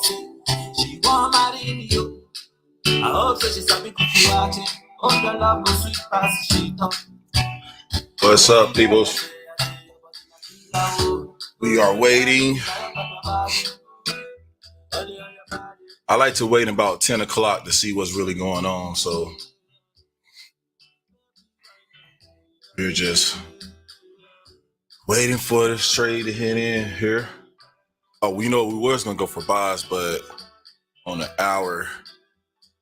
She want marry you. I hope so she sabi cookie watching. Oh, your love go sweet past she talk. What's up, peoples? We are waiting. I like to wait about 10 o'clock to see what's really going on. So we're just waiting for the trade to hit in here. Oh, we know we was going to go for buys, but on the hour,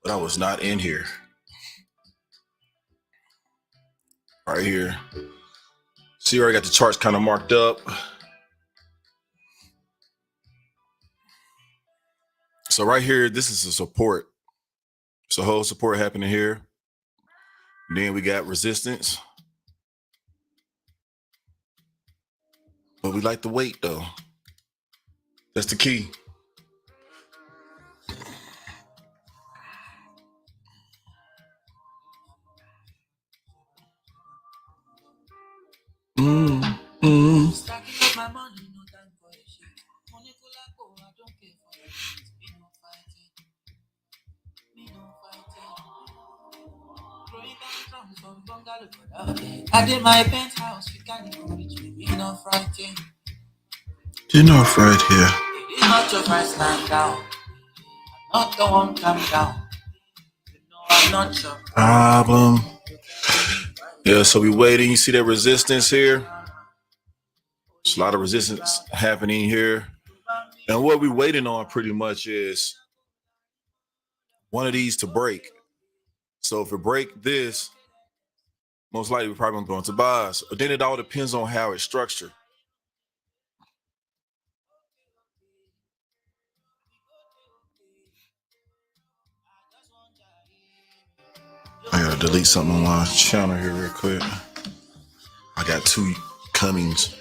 but I was not in here. Right here. See where I got the charts kind of marked up. So right here, this is a support. So whole support happening here. And then we got resistance. But we like to wait though. That's the key. I did my penthouse, you can't even reach me, not frightened. You're not right here. It's not your first time down, not the one come down. You know I'm not your problem. Yeah, so we waiting. You see that resistance here? There's a lot of resistance happening here. And what we're waiting on pretty much is one of these to break. So if it break this, most likely we're probably going to buys. But then it all depends on how it's structured. I gotta delete something on my channel here real quick. I got two comings.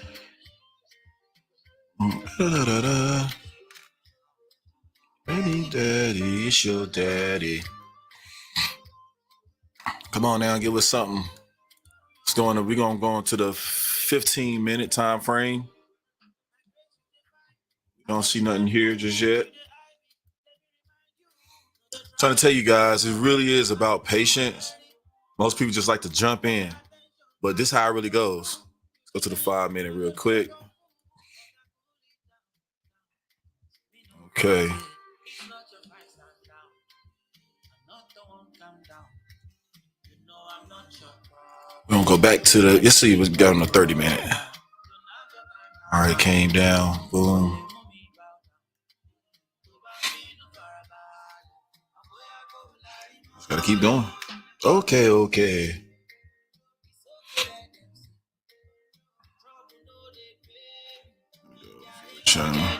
Baby daddy, it's your daddy. Come on now, give us something. We're gonna go into the 15-minute time frame. Don't see nothing here just yet. I'm trying to tell you guys, it really is about patience. Most people just like to jump in, but this is how it really goes. Let's go to the 5-minute real quick. Okay. We're gonna go back to the, let's see, we got on the 30-minute. All right, came down, boom. Just gotta keep going. Okay. Channel.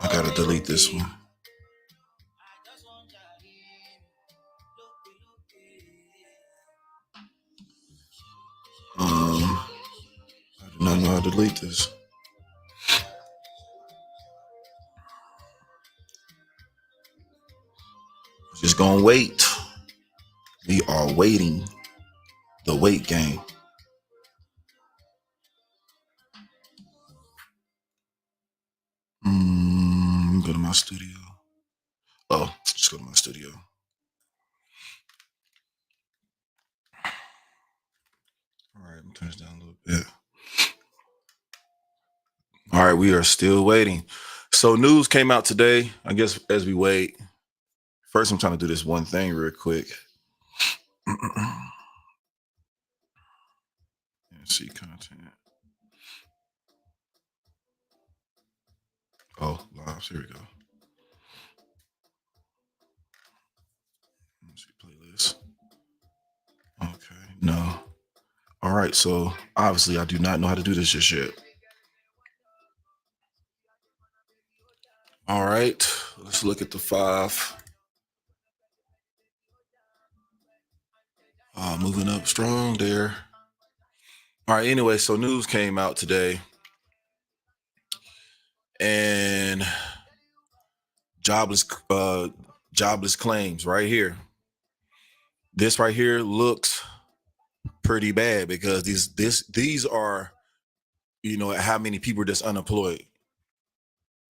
I gotta delete this one. I do not know how to delete this. Just gonna wait. We are waiting. The wait game. Go to my studio. Oh, just go to my studio. All right, I'm gonna turn this down a little bit. All right, we are still waiting. So news came out today, I guess, as we wait. First, I'm trying to do this one thing real quick. See content. Oh, lives. Here we go. Let's see playlist. Okay, no. All right, so obviously I do not know how to do this just yet. All right, let's look at the 5. Moving up strong there. All right, anyway, so news came out today. And jobless claims right here. This right here looks pretty bad because these are, how many people are just unemployed.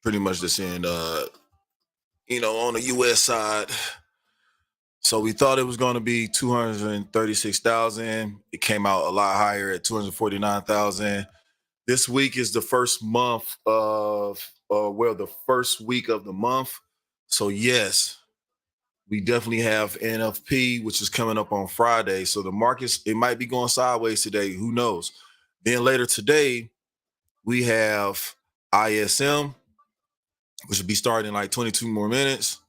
pretty much that's in on the US side. So we thought it was going to be 236,000. It came out a lot higher at 249,000. This week is the first month of the first week of the month. So yes, we definitely have NFP, which is coming up on Friday. So the markets, it might be going sideways today. Who knows? Then later today, we have ISM, which will be starting in like 22 more minutes.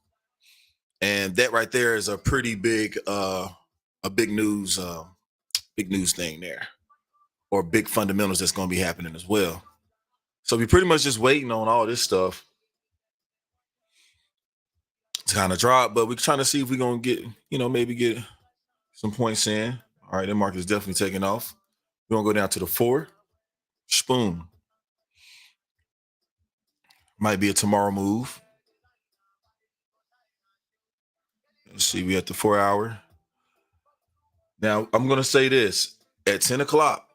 And that right there is a pretty big big news thing there, or big fundamentals that's going to be happening as well. So we pretty much just waiting on all this stuff to kind of drop, but we're trying to see if we're going to get, maybe get some points in. All right, that market is definitely taking off. We're going to go down to the 4. Spoon. Might be a tomorrow move. Let's see, we at the 4 hour. Now, I'm going to say this. At 10 o'clock,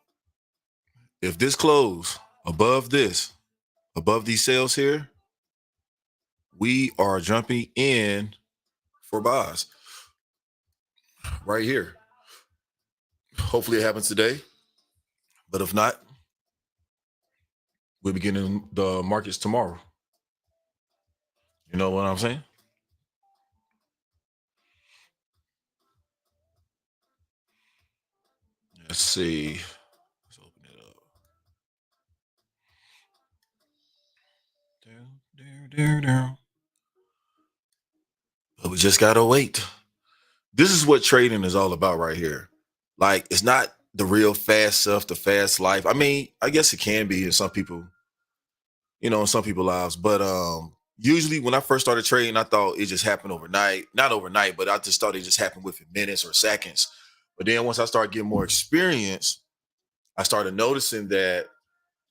if this close above these sales here, we are jumping in for buys right here. Hopefully it happens today. But if not, we'll be getting the markets tomorrow. You know what I'm saying? Let's see. Let's open it up. Down. But we just gotta wait. This is what trading is all about right here. Like, it's not the real fast stuff, the fast life. I mean, I guess it can be in some people, in some people's lives. But usually when I first started trading, I thought it just happened overnight. Not overnight, but I just thought it just happened within minutes or seconds. But then once I started getting more experience, I started noticing that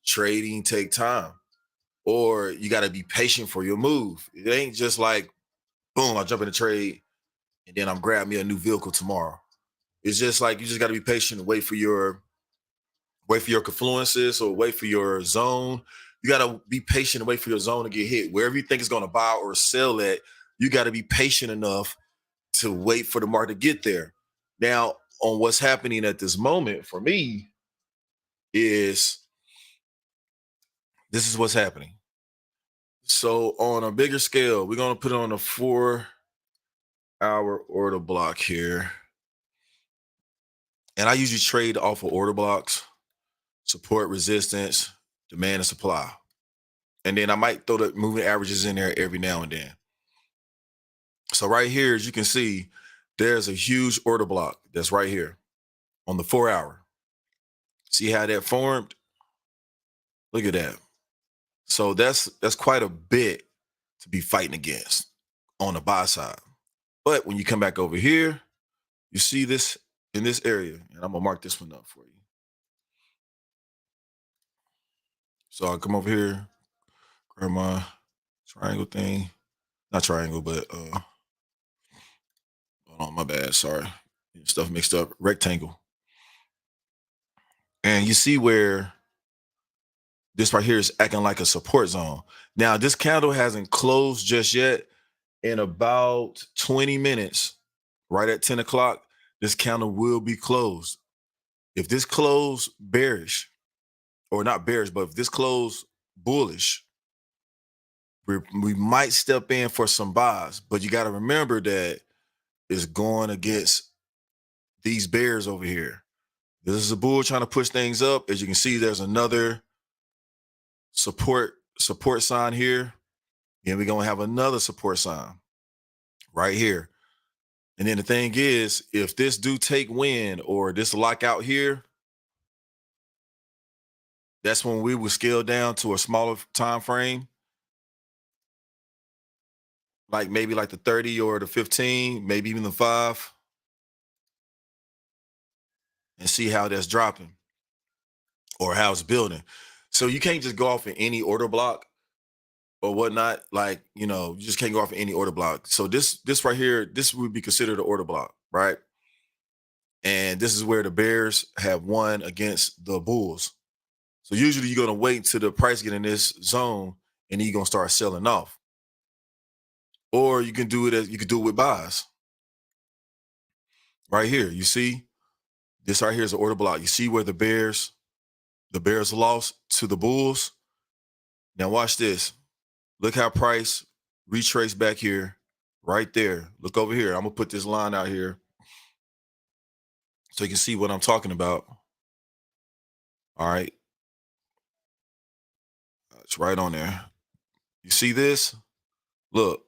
trading take time, or you got to be patient for your move. It ain't just like, boom, I jump in a trade and then I'm grabbing me a new vehicle tomorrow. It's just like you just got to be patient and wait for your confluences, or wait for your zone. You got to be patient and wait for your zone to get hit. Wherever you think it's going to buy or sell at, you got to be patient enough to wait for the market to get there. Now, on what's happening at this moment for me is this is what's happening. So on a bigger scale, we're going to put on a 4 hour order block here. And I usually trade off of order blocks, support, resistance, demand, and supply. And then I might throw the moving averages in there every now and then. So right here, as you can see, there's a huge order block that's right here on the 4 hour. See how that formed? Look at that. So that's quite a bit to be fighting against on the buy side. But when you come back over here, you see this in this area, and I'm gonna mark this one up for you. So I'll come over here, grab my triangle thing. Not triangle, but hold on, my bad, sorry. Stuff mixed up. Rectangle. And you see where this right here is acting like a support zone. Now, this candle hasn't closed just yet. In about 20 minutes, right at 10 o'clock, this candle will be closed. If this close bearish, or not bearish, but if this close bullish, we might step in for some buys. But you got to remember that it's going against these bears over here. This is a bull trying to push things up. As you can see, there's another support sign here. And we're going to have another support sign right here. And then the thing is, if this do take wind, or this lockout here, that's when we would scale down to a smaller time frame, like maybe like the 30 or the 15, maybe even the 5, and see how that's dropping or how it's building. So you can't just go off in any order block or whatnot. Like, you just can't go off in any order block. So this right here, this would be considered an order block, right? And this is where the bears have won against the bulls. So usually you're going to wait till the price get in this zone and then you're gonna start selling off. Or you can do it with buys. Right here, you see this right here is an order block. You see where the Bears lost to the Bulls. Now watch this. Look how price retraced back here, right there. Look over here. I'm gonna put this line out here so you can see what I'm talking about. All right, it's right on there. You see this? Look,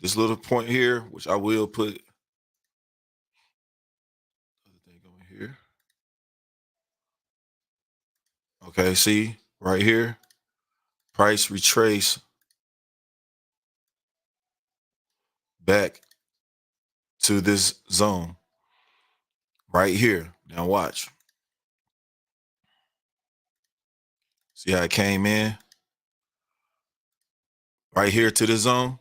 this little point here, which I will put other thing over here. Okay, see right here, price retrace back to this zone right here. Now watch. See how it came in right here to the zone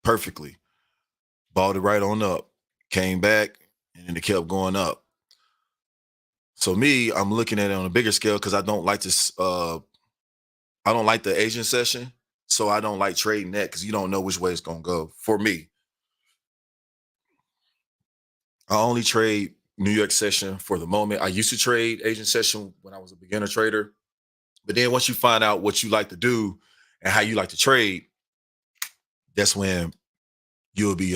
perfectly. Balled it right on up, came back, and then it kept going up. So me, I'm looking at it on a bigger scale because I don't like this. I don't like the Asian session, so I don't like trading that because you don't know which way it's gonna go. For me, I only trade New York session for the moment. I used to trade Asian session when I was a beginner trader, but then once you find out what you like to do and how you like to trade, that's when you'll be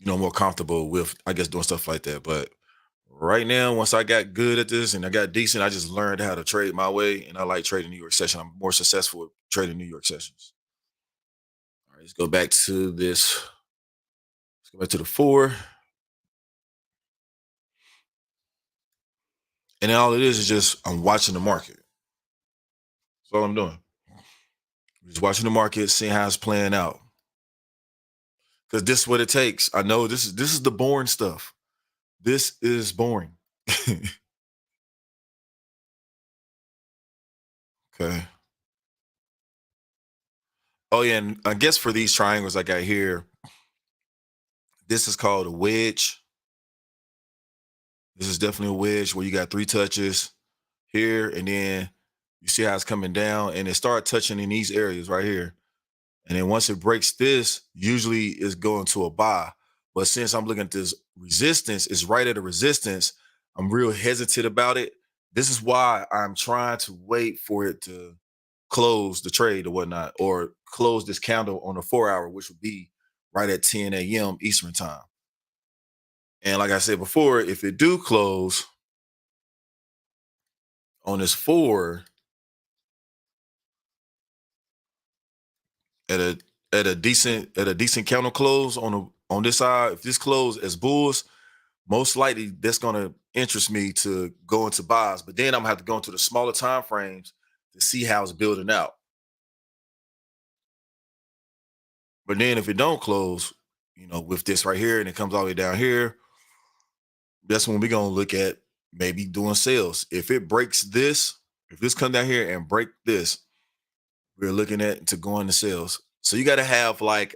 more comfortable with, I guess, doing stuff like that. But right now, once I got good at this and I got decent, I just learned how to trade my way, and I like trading New York session. I'm more successful with trading New York sessions. All right, let's go back to this. Let's go back to the 4. And then all it is just I'm watching the market. That's all I'm doing. Just watching the market, seeing how it's playing out. Because this is what it takes. I know this is the boring stuff. This is boring. Okay. Oh yeah, and I guess for these triangles I got here, this is called a wedge. This is definitely a wedge where you got 3 touches here, and then you see how it's coming down, and it start touching in these areas right here. And then once it breaks this, usually it's going to a buy. But since I'm looking at this resistance, it's right at a resistance. I'm real hesitant about it. This is why I'm trying to wait for it to close the trade or whatnot, or close this candle on the 4-hour, which would be right at 10 a.m. Eastern time. And like I said before, if it do close on this 4 at a decent counter close on this side, if this close as bulls, most likely that's going to interest me to go into buys. But then I'm gonna have to go into the smaller time frames to see how it's building out. But then if it don't close, with this right here and it comes all the way down here, that's when we're gonna look at maybe doing sales. If it breaks this, if this come down here and break this, we're looking at to go into sales. So you got to have like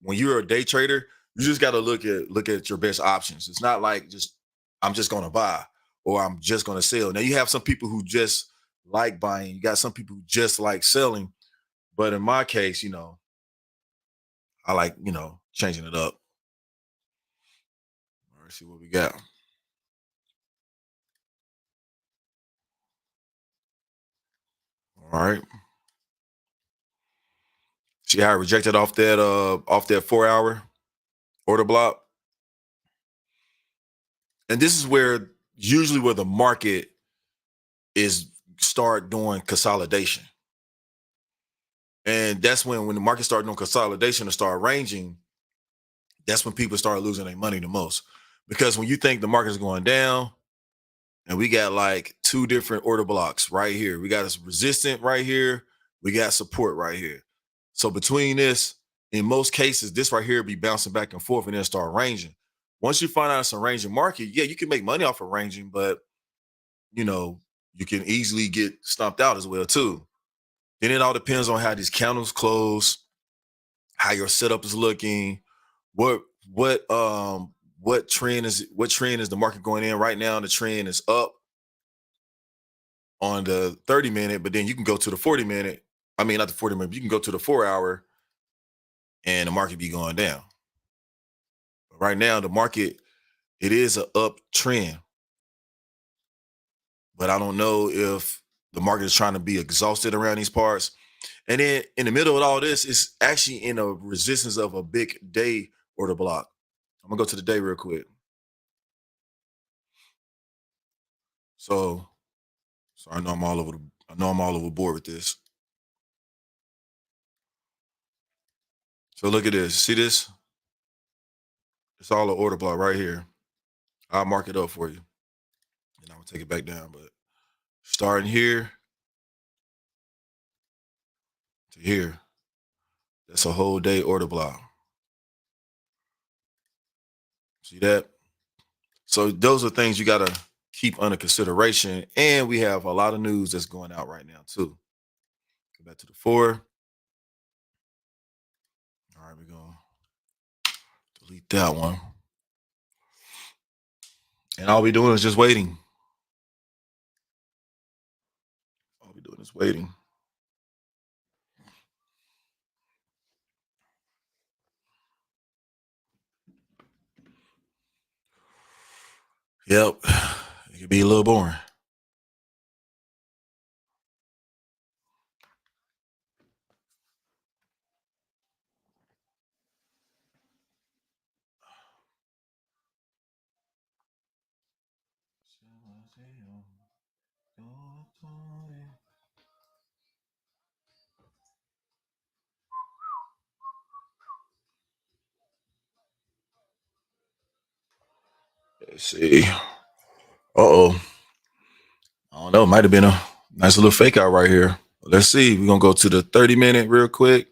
when you're a day trader, you just got to look at your best options. It's not like just I'm just going to buy or I'm just going to sell. Now you have some people who just like buying. You got some people who just like selling. But in my case, I like changing it up. All right, see what we got. All right. See how I rejected off that 4-hour order block. And this is where usually where the market is start doing consolidation. And that's when the market start doing consolidation and start ranging, that's when people start losing their money the most. Because when you think the market is going down, and we got like 2 different order blocks right here. We got a resistant right here. We got support right here. So between this, in most cases, this right here be bouncing back and forth and then start ranging. Once you find out it's a ranging market, yeah, you can make money off of ranging, but you can easily get stumped out as well too. Then it all depends on how these candles close, how your setup is looking, what trend is the market going in right now. The trend is up on the 30-minute, but then you can go to the 40-minute. I mean, not the 40-minute, you can go to the 4 hour and the market be going down. But right now, the market, it is an uptrend, but I don't know if the market is trying to be exhausted around these parts. And then in the middle of all this, it's actually in a resistance of a big day order block. I'm gonna go to the day real quick. So, so I know I'm all over the, I know I'm all over board with this. So look at this. See this? It's all an order block right here. I'll mark it up for you. And I'm gonna take it back down. But starting here to here, that's a whole day order block. See that? So those are things you gotta keep under consideration. And we have a lot of news that's going out right now too. Go back to the 4. All right, we're gonna delete that one. And all we're doing is just waiting. All we're doing is waiting. Yep. It could be a little boring. Let's see. Uh-oh. I don't know. It might have been a nice little fake out right here. Let's see. We're gonna go to the 30-minute real quick.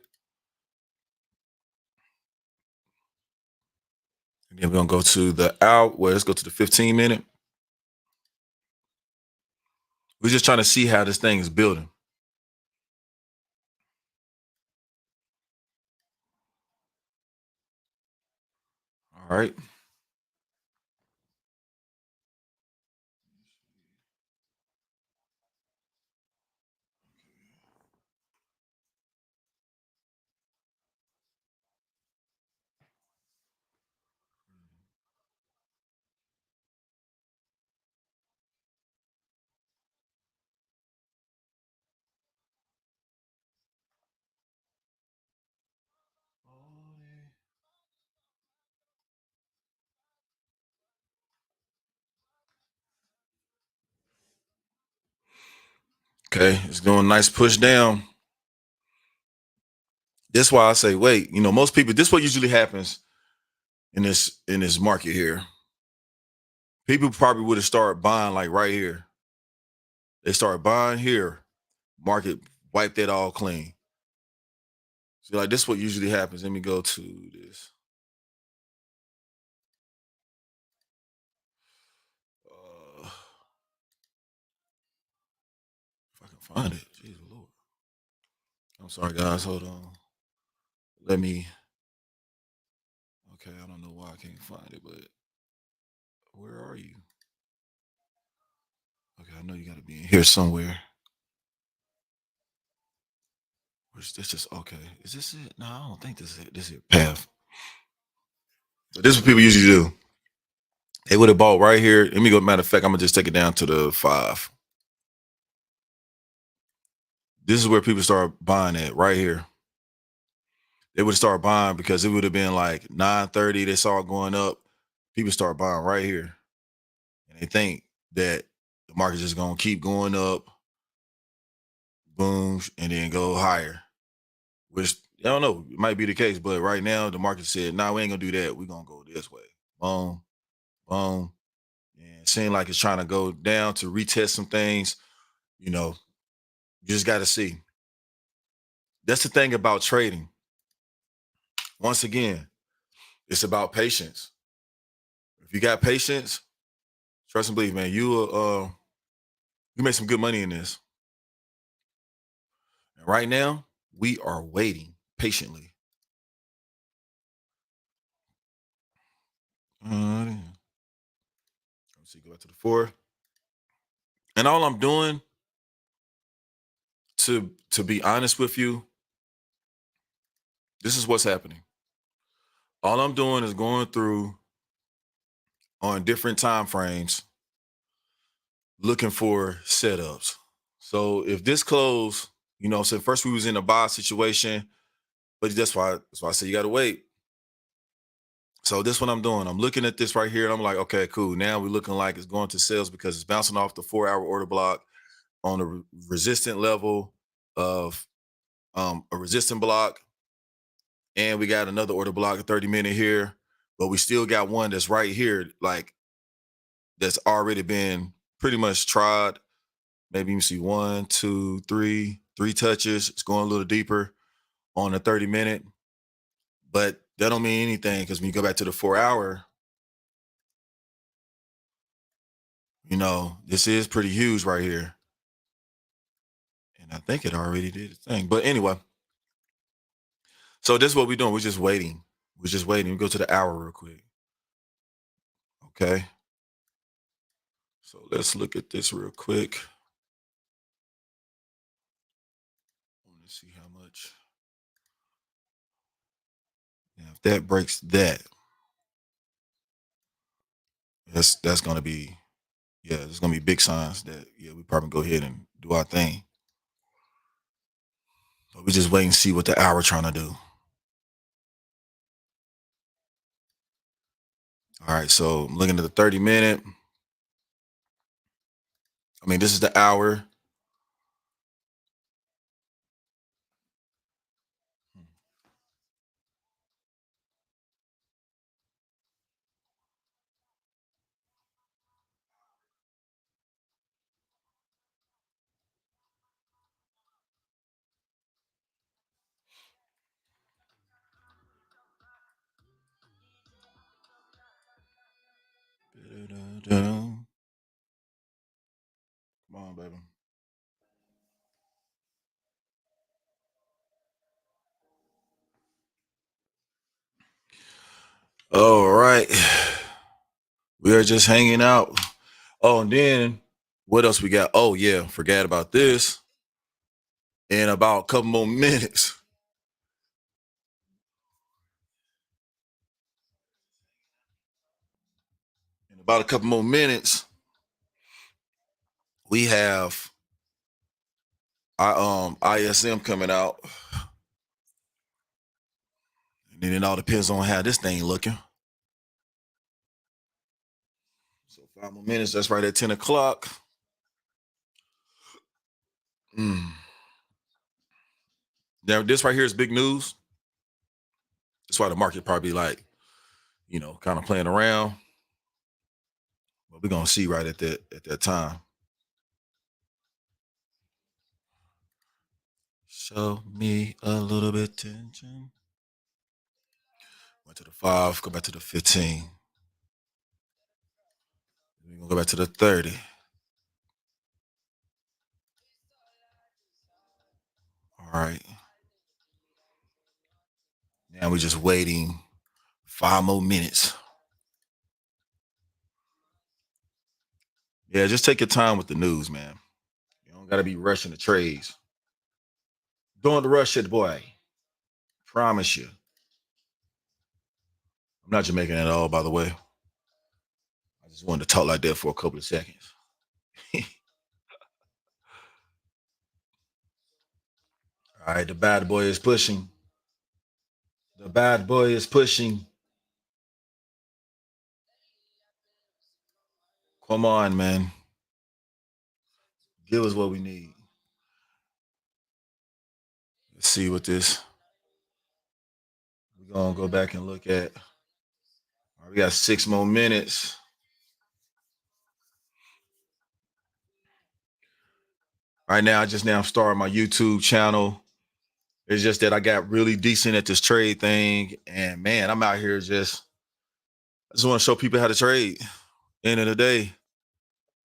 And then we're gonna go to the out. Well, let's go to the 15-minute. We're just trying to see how this thing is building. All right. Okay, it's doing a nice push down. That's why I say, wait, most people, this is what usually happens in this market here. People probably would have started buying like right here. They started buying here. Market wiped that all clean. So like this is what usually happens. Let me go to this. If I can find it. Jeez Lord. I'm sorry, guys. Hold on. Let me. Okay, I don't know why I can't find it, but where are you? Okay, I know you got to be in here somewhere. Where's this? Just okay. Is this it? No, I don't think this is it. This is it. Path. So this is what people usually do. They would have bought right here. Let me go. Matter of fact, I'm gonna just take it down to the 5. This is where people start buying at right here. They would start buying because it would have been like 9:30. They saw it going up. People start buying right here, and they think that the market's just gonna keep going up, boom, and then go higher. Which I don't know, it might be the case, but right now the market said, "Nah, we ain't gonna do that. We're gonna go this way." Boom, boom, and it seemed like it's trying to go down to retest some things. You know, you just got to see. That's the thing about trading. Once again, it's about patience. If you got patience, trust and believe, man, you make some good money in this. And right now, we are waiting patiently. Let's see, go back to the 4. And all I'm doing to be honest with you, this is what's happening. All I'm doing is going through on different time frames looking for setups. So if this close, so first we was in a buy situation, but that's why I say you gotta wait. So this what I'm doing. I'm looking at this right here, and I'm like, okay, cool. Now we're looking like it's going to sales because it's bouncing off the 4-hour order block on a resistant level of a resistant block, and we got another order block, a 30-minute here, but we still got one that's right here, like that's already been pretty much tried. Maybe you see 1, 2, 3, 3 touches. It's going a little deeper on a 30-minute, but that don't mean anything because when you go back to the 4-hour, this is pretty huge right here. And I think it already did its thing. But anyway, so this is what we're doing. We're just waiting. We're just waiting. We go to the hour real quick. Okay. So let's look at this real quick. Let's see how much. Now, if that breaks that, that's gonna be, there's gonna be big signs that we probably go ahead and do our thing. But we just wait and see what the hour trying to do. All right, so I'm looking at the 30-minute. I mean, this is the hour. Come on, baby. All right. We are just hanging out. Oh, and then what else we got? Oh, yeah, forgot about this. In about a couple more minutes. In about a couple more minutes, we have our ISM coming out. And then it all depends on how this thing looking. So 5 more minutes, that's right at 10 o'clock. Now, this right here is big news. That's why the market probably like, kind of playing around. But we're gonna see right at that time. Show me a little bit tension. Went to the 5, go back to the 15. We're gonna go back to the 30. All right. Now we're just waiting 5 more minutes. Yeah, just take your time with the news, man. You don't gotta be rushing the trades. Don't rush it, boy. Promise you. I'm not Jamaican at all, by the way. I just wanted to talk like that for a couple of seconds. All right, the bad boy is pushing. The bad boy is pushing. Come on, man. Give us what we need. Let's see what this. We're gonna go back and look at. All right, we got 6 more minutes. Right now, I just now started my YouTube channel. It's just that I got really decent at this trade thing, and man, I'm out here I just want to show people how to trade. End of the day,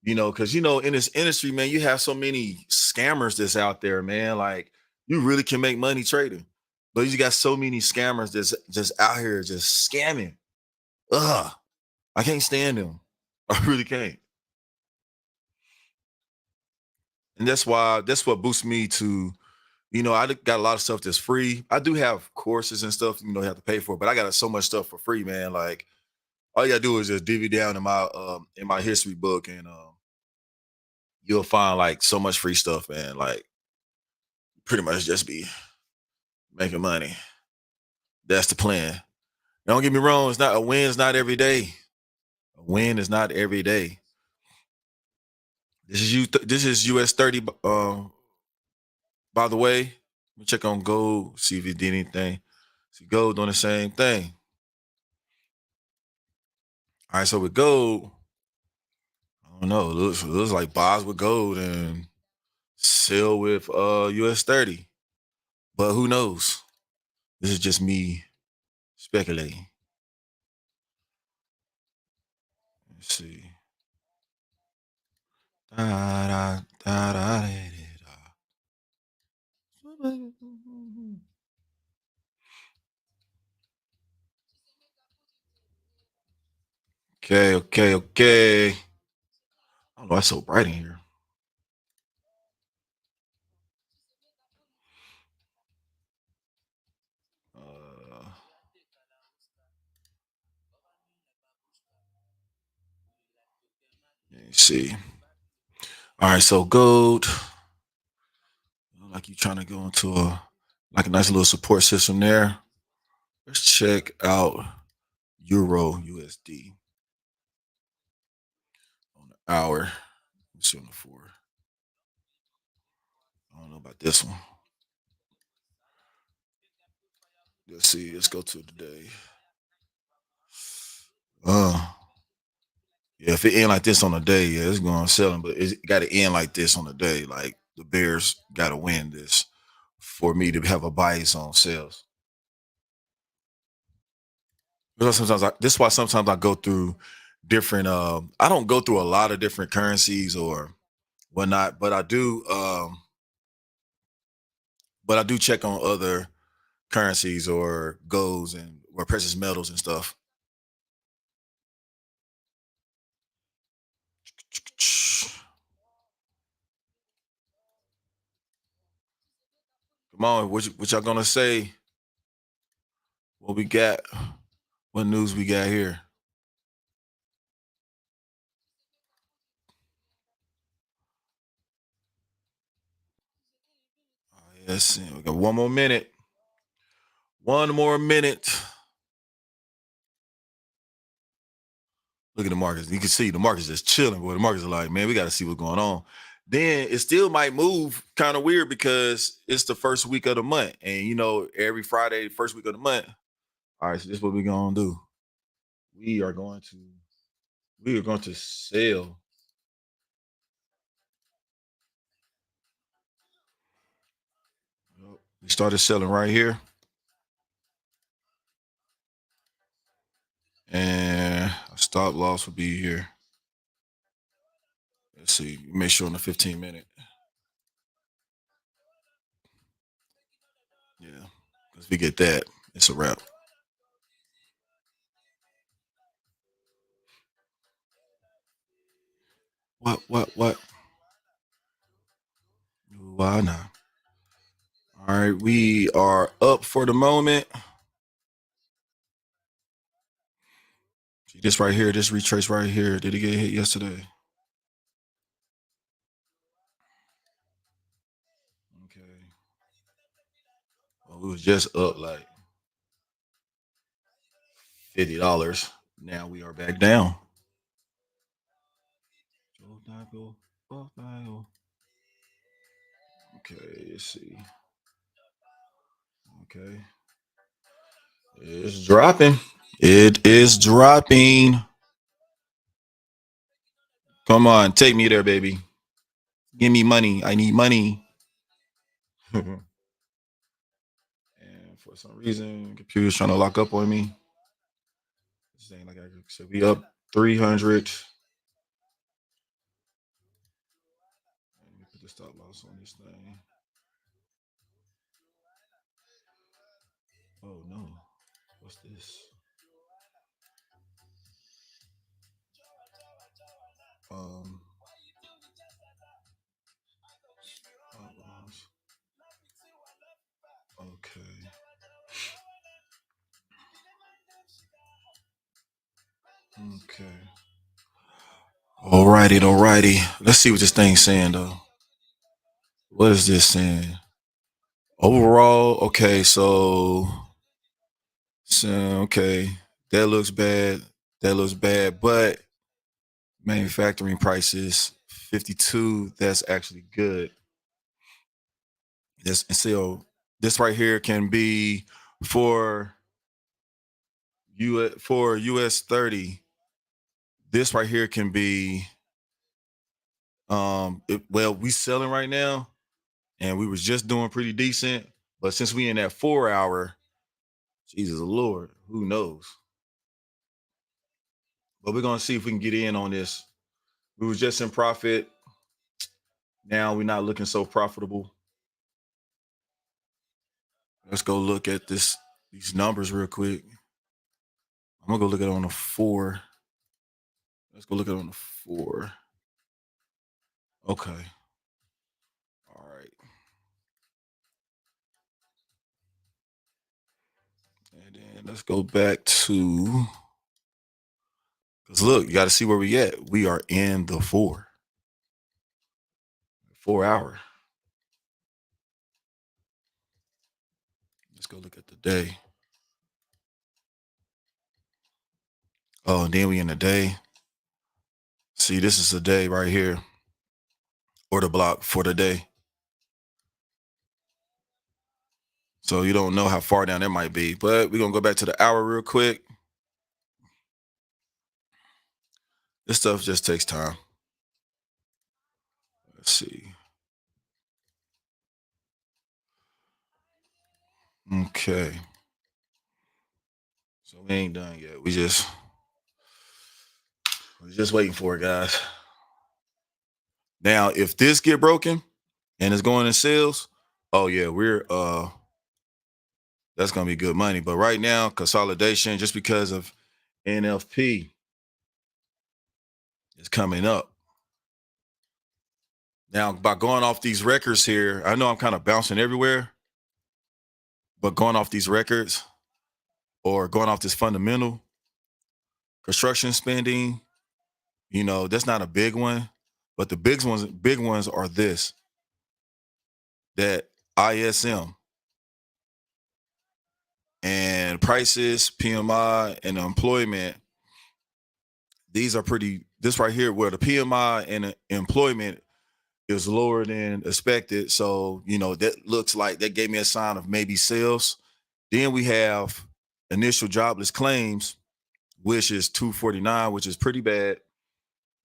because in this industry, man, you have so many scammers that's out there, man. Like you really can make money trading, but you got so many scammers that's just out here just scamming. Ugh, I can't stand them. I really can't. And that's what boosts me to, I got a lot of stuff that's free. I do have courses and stuff, you have to pay for, but I got so much stuff for free, man. Like all you gotta do is just divvy down in my history book, and you'll find like so much free stuff, man. Like pretty much just be making money. That's the plan. Don't get me wrong, it's not a win's not every day. A win is not every day. This is US 30 by the way. Let me check on gold, see if it did anything. See gold doing the same thing. All right, so with gold, I don't know. It looks like buys with gold and sell with US 30. But who knows? This is just me speculating. Let's see. Da, da, da, da, da, da. Okay, okay, okay. I don't know. It's so bright in here. Uh, let me see. All right, so gold. Like you trying to go into a nice little support system there. Let's check out Euro USD on the hour. Let's see on the 4. I don't know about this one. Let's see. Let's go to today. Uh, yeah, if it end like this on the day, yeah, it's going selling, but it got to end like this on the day. Like the Bears got to win this for me to have a bias on sales. This is why sometimes I go through different. I don't go through a lot of different currencies or whatnot, but I do. But I do check on other currencies or golds and or precious metals and stuff. Come on, what y'all gonna say? What we got? What news we got here? Yes, we got one more minute. One more minute. Look at the markets. You can see the markets just chilling. Boy, the markets are like, man, we got to see what's going on. Then it still might move kind of weird because it's the first week of the month, and every Friday, first week of the month. All right, so this is what we're gonna do. We are going to we are going to sell. We started selling right here, and a stop loss will be here. Let's see. Make sure on the 15-minute. Yeah, because if we get that, it's a wrap. What? What? What? Why not? All right, we are up for the moment. See this right here, this retrace right here. Did it get hit yesterday? Okay. Well, we was just up like $50. Now we are back down. Okay, let's see. Okay. It's dropping. It is dropping. Come on, take me there, baby. Give me money. I need money. And for some reason, computer's trying to lock up on me. This ain't like I said. We up 300. Let me put the stop loss on this thing. Oh no. What's this? Um Okay. Alrighty. Let's see what this thing's saying though. What is this saying? Overall, okay, so okay, that looks bad. That looks bad, but manufacturing prices 52. That's actually good. This and so this right here can be for US 30. This right here can be well, we selling right now and we was just doing pretty decent, but since we in that 4 hour, Jesus Lord, who knows? But we're gonna see if we can get in on this. We was just in profit. Now we're not looking so profitable. Let's go look at these numbers real quick. I'm gonna go look at it on the 4. Let's go look at it on the 4. Okay. All right. And then let's go back to because look, you got to see where we at. We are in the 4 hour. Let's go look at the day. Oh, and then we in the day. See, this is the day right here, or the block for the day. So you don't know how far down that might be, but we're gonna go back to the hour real quick. This stuff just takes time. Let's see. Okay. So we ain't done yet. We're just waiting for it, guys. Now, if this get broken and it's going in sales, oh yeah, we're that's gonna be good money. But right now, consolidation, just because of NFP is coming up. Now, by going off these records here, I know I'm kind of bouncing everywhere, but going off these records or going off this fundamental construction spending, that's not a big one. But the big ones are this: that ISM and prices, PMI, and employment. These are pretty. This right here, where the PMI and the employment is lower than expected. So, that looks like that gave me a sign of maybe sales. Then we have initial jobless claims, which is 249, which is pretty bad.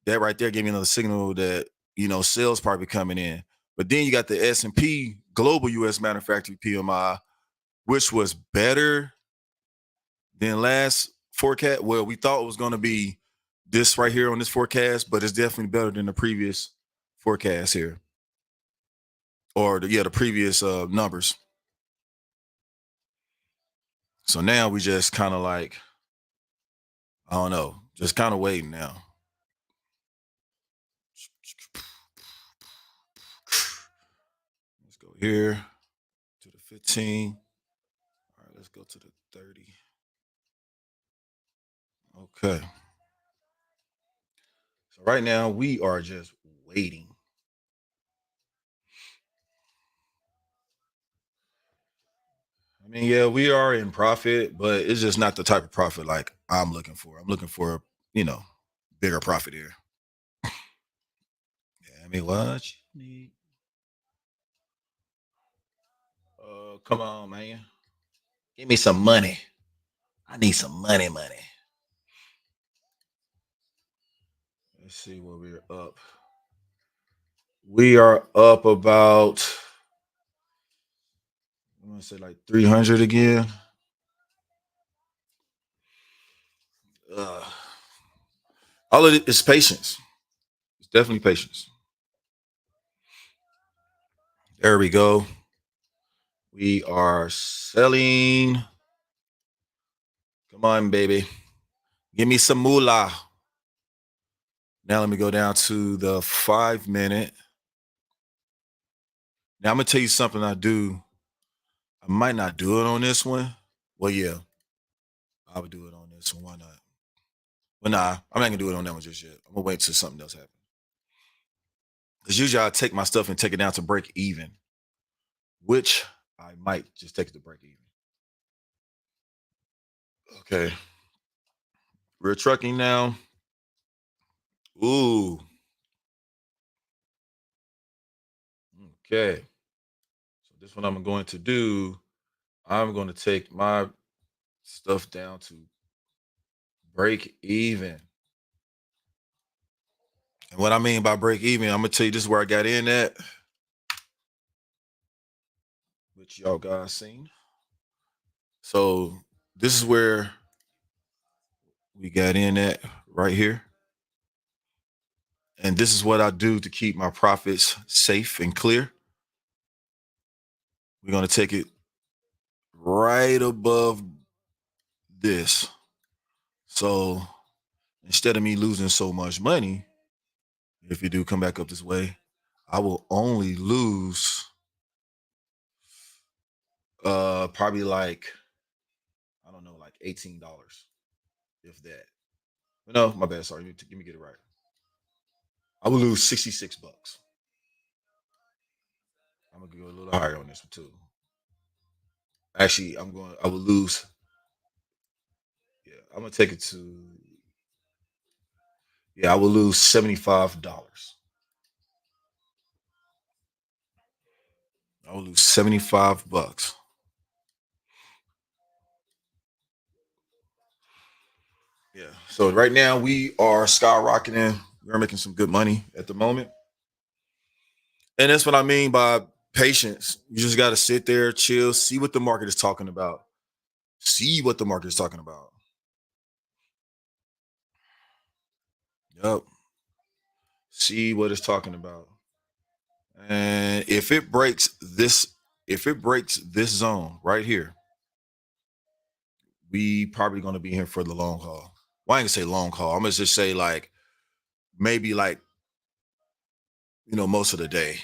That right there gave me another signal that, sales probably coming in. But then you got the S&P global US manufacturing PMI, which was better than last forecast. Well, we thought it was going to be this right here on this forecast, but it's definitely better than the previous forecast here. Or the previous numbers. So now we just kind of like, I don't know, just kind of waiting now. Let's go here to the 15. All right, let's go to the 30. Okay. So right now we are just waiting. I mean, yeah, we are in profit, but it's just not the type of profit like I'm looking for. I'm looking for, you know, bigger profit here. Yeah, I mean, what you need? Come on, man. Give me some money. I need some money. Let's see where we're up. We are up about, I want to say like 300 again. Uh, all of it is patience. It's definitely patience. There we go. We are selling. Come on, baby. Give me some moolah. Now let me go down to the 5 minute. Now I'm gonna tell you something I do. I might not do it on this one. Well, yeah, I would do it on this one. Why not? But nah, I'm not gonna do it on that one just yet. I'm gonna wait till something else happens. Because usually I take my stuff and take it down to break even, which I might just take it to break even. Okay, we're trucking now. Ooh, okay. So this one I'm going to do. I'm going to take my stuff down to break even. And what I mean by break even, I'm gonna tell you this is where I got in at, which y'all guys seen. So this is where we got in at right here. And this is what I do to keep my profits safe and clear. We're gonna take it right above this. So instead of me losing so much money, if you do come back up this way, I will only lose probably like, I don't know, like $18, if that. No, my bad. Sorry, give me get it right. I will lose $66. I'm gonna go a little higher on this one too. Actually, I will lose. Yeah, I'm gonna take it to. Yeah, I will lose $75. I will lose $75. Yeah. So right now we are skyrocketing. We're making some good money at the moment. And that's what I mean by patience. You just got to sit there, chill, see what the market is talking about. See what the market is talking about. Yep. See what it's talking about. And if it breaks this zone right here, we probably gonna be here for the long haul. Well, I ain't gonna say long haul. I'm gonna just say like maybe like most of the day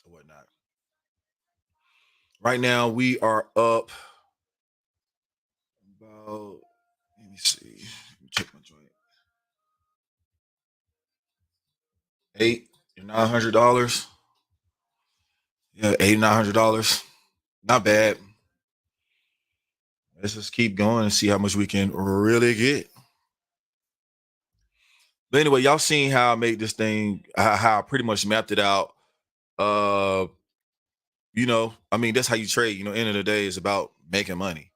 or whatnot. Right now we are up about, let me see. Let me check my joint. $800-900. Yeah, $800-900. Not bad. Let's just keep going and see how much we can really get. But anyway, y'all seen how I made this thing, how I pretty much mapped it out. Uh, I mean, that's how you trade. End of the day is about making money.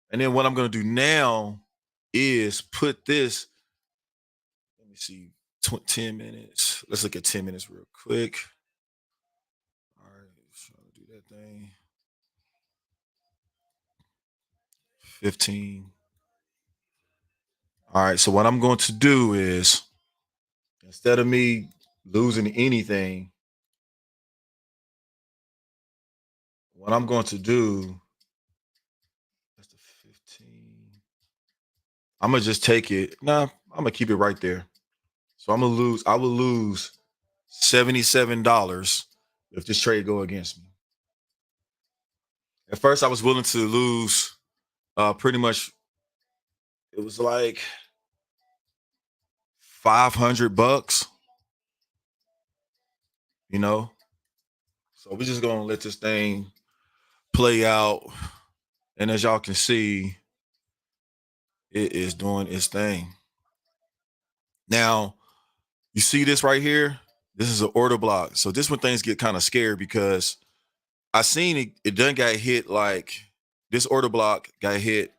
And then what I'm gonna do now is put this. Let me see, 10 minutes. Let's look at 10 minutes real quick. All right, trying to do that thing. 15. All right, so what I'm going to do is instead of me losing anything, what I'm going to do, that's the 15. I'm gonna just take it. Nah, I'm gonna keep it right there. So I will lose $77 if this trade go against me. At first, I was willing to lose pretty much. It was like $500. You know, so we're just gonna let this thing play out, and as y'all can see, it is doing its thing. Now, you see this right here? This is an order block. So this when things get kind of scared because I seen it done got hit like this order block got hit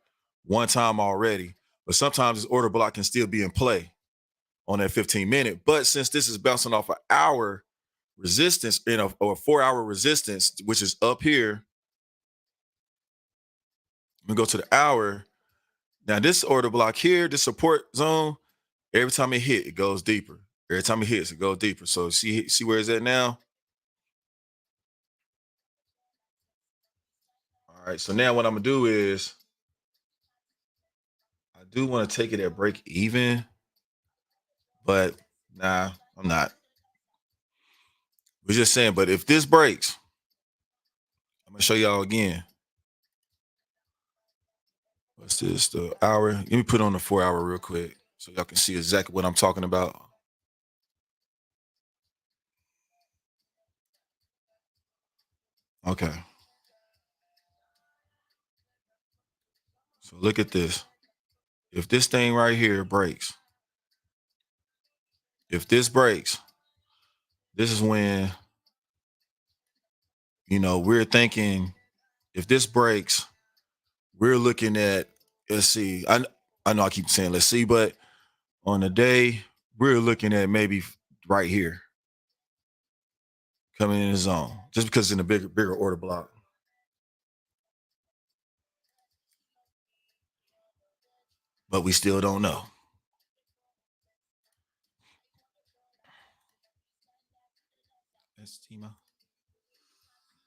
one time already, but sometimes this order block can still be in play on that 15-minute. But since this is bouncing off an hour resistance or a 4-hour resistance, which is up here, we go to the hour. Now this order block here, this support zone, every time it hit, it goes deeper. Every time it hits, it goes deeper. So see where it's at now? All right. So now what I'm gonna do is I do want to take it at break even, but nah, I'm not. We're just saying, but if this breaks, I'm gonna show y'all again. What's this? The hour. Let me put on the 4-hour real quick. so y'all can see exactly what I'm talking about. Okay. So look at this. If this thing right here breaks, if this breaks, this is when, we're thinking if this breaks, we're looking at, let's see, I know I keep saying let's see, but on the day, we're looking at maybe right here coming in the zone, just because it's in a bigger order block. But we still don't know. That's Tima.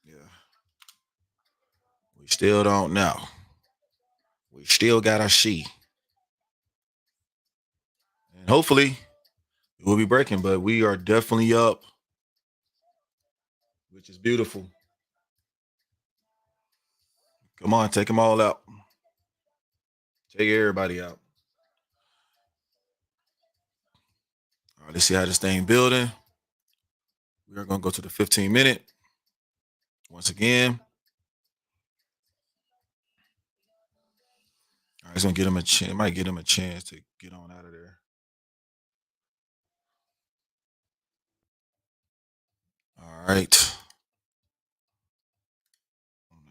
Yeah. We still don't know. We still got our she. And hopefully it will be breaking, but we are definitely up, which is beautiful. Come on, take them all out. Take everybody out. All right, let's see how this thing building. We are gonna go to the 15-minute once again. All right, it's gonna get him a chance. Might get him a chance to get on out of there. All right. I don't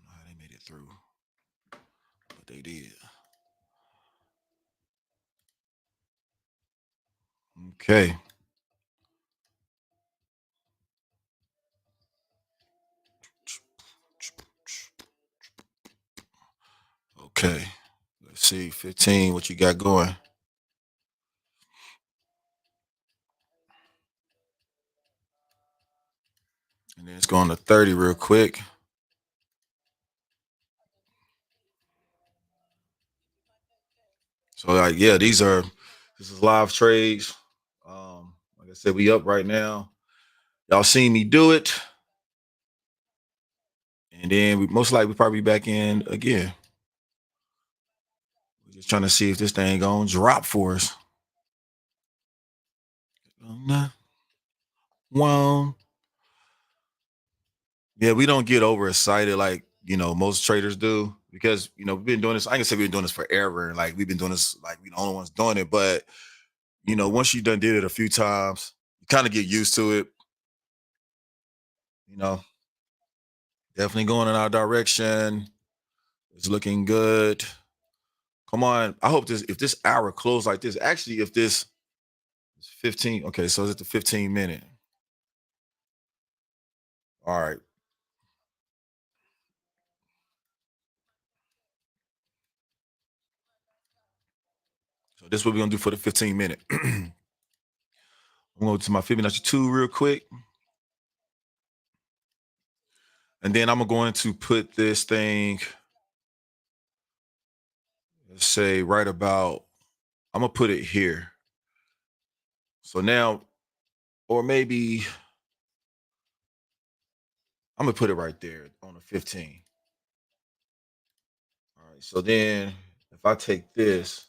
know how they made it through, but they did. Okay. Okay. Let's see. 15. What you got going? And then it's going to 30 real quick. So like, yeah, this is live trades. Like I said, we up right now. Y'all seen me do it. And then we most likely probably be back in again. We're just trying to see if this thing gonna drop for us. Well, yeah, we don't get overexcited like most traders do because we've been doing this. I can say we've been doing this forever, and like we've been doing this like we the only ones doing it. But once you done did it a few times, you kind of get used to it. You know, definitely going in our direction. It's looking good. Come on. I hope this if this hour closed like this. Actually, if this is 15, okay, so it's at the 15-minute. All right. So this is what we're gonna do for the 15-minute. I'm going to my Fibonacci 2 real quick. And then I'm going to put this thing, let's say right about, I'm gonna put it here. So now, or maybe I'm gonna put it right there on the 15. All right. So then if I take this,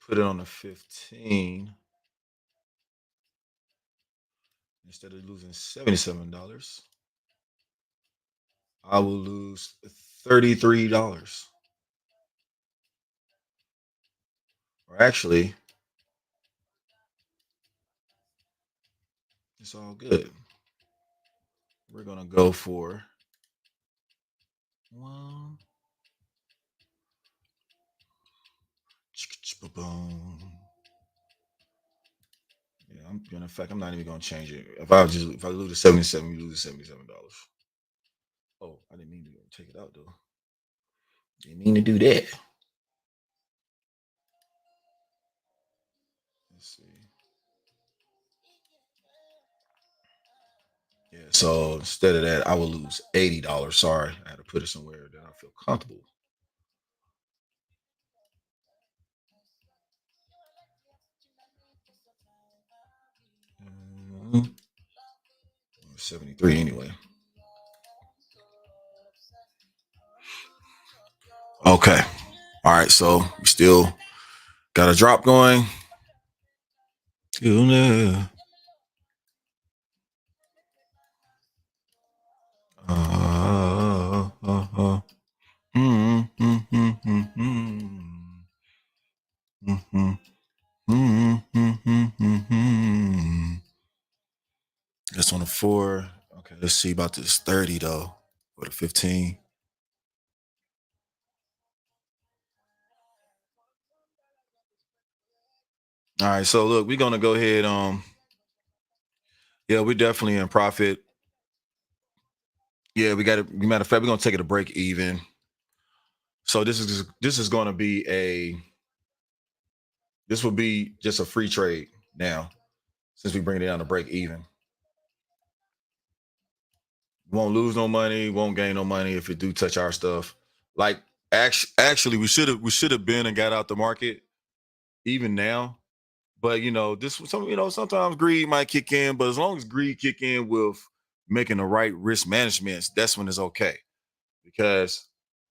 put it on the 15, instead of losing $77, I will lose $33. Or actually, it's all good. We're gonna go for one. Yeah, in fact, I'm not even gonna change it. If I lose the 77, you lose the $77. Oh, I didn't mean to take it out though. Didn't mean to do that. Let's see. Yeah, so instead of that, I will lose $80. Sorry, I had to put it somewhere that I feel comfortable. Mhm. 73 anyway. Okay. All right. So we still got a drop going. Still there. That's on the 4. Okay, let's see about this 30 though. For the 15. All right, so look, we're gonna go ahead. Yeah, we're definitely in profit. Yeah, we got it. Matter of fact, we're gonna take it a break even. So this is gonna be this will be just a free trade now, since we bring it down to break even. Won't lose no money, won't gain no money if it do touch our stuff. Like actually, we should have been and got out the market even now. But sometimes greed might kick in. But as long as greed kick in with making the right risk management, that's when it's okay. Because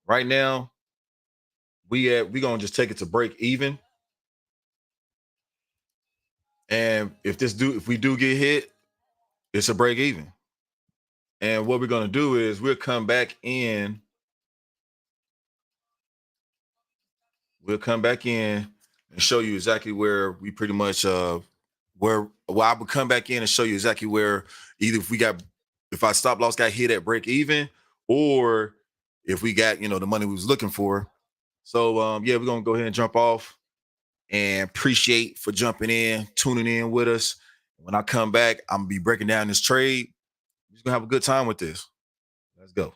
right now we gonna just take it to break even. And if we do get hit, it's a break even. And what we're gonna do is we'll come back in. We'll come back in and show you exactly where we pretty much where well, I would come back in and show you exactly where either if our stop loss got hit at break even, or if we got the money we was looking for. So yeah, we're gonna go ahead and jump off and appreciate for jumping in, tuning in with us. When I come back, I'm gonna be breaking down this trade. We're just gonna have a good time with this. Let's go.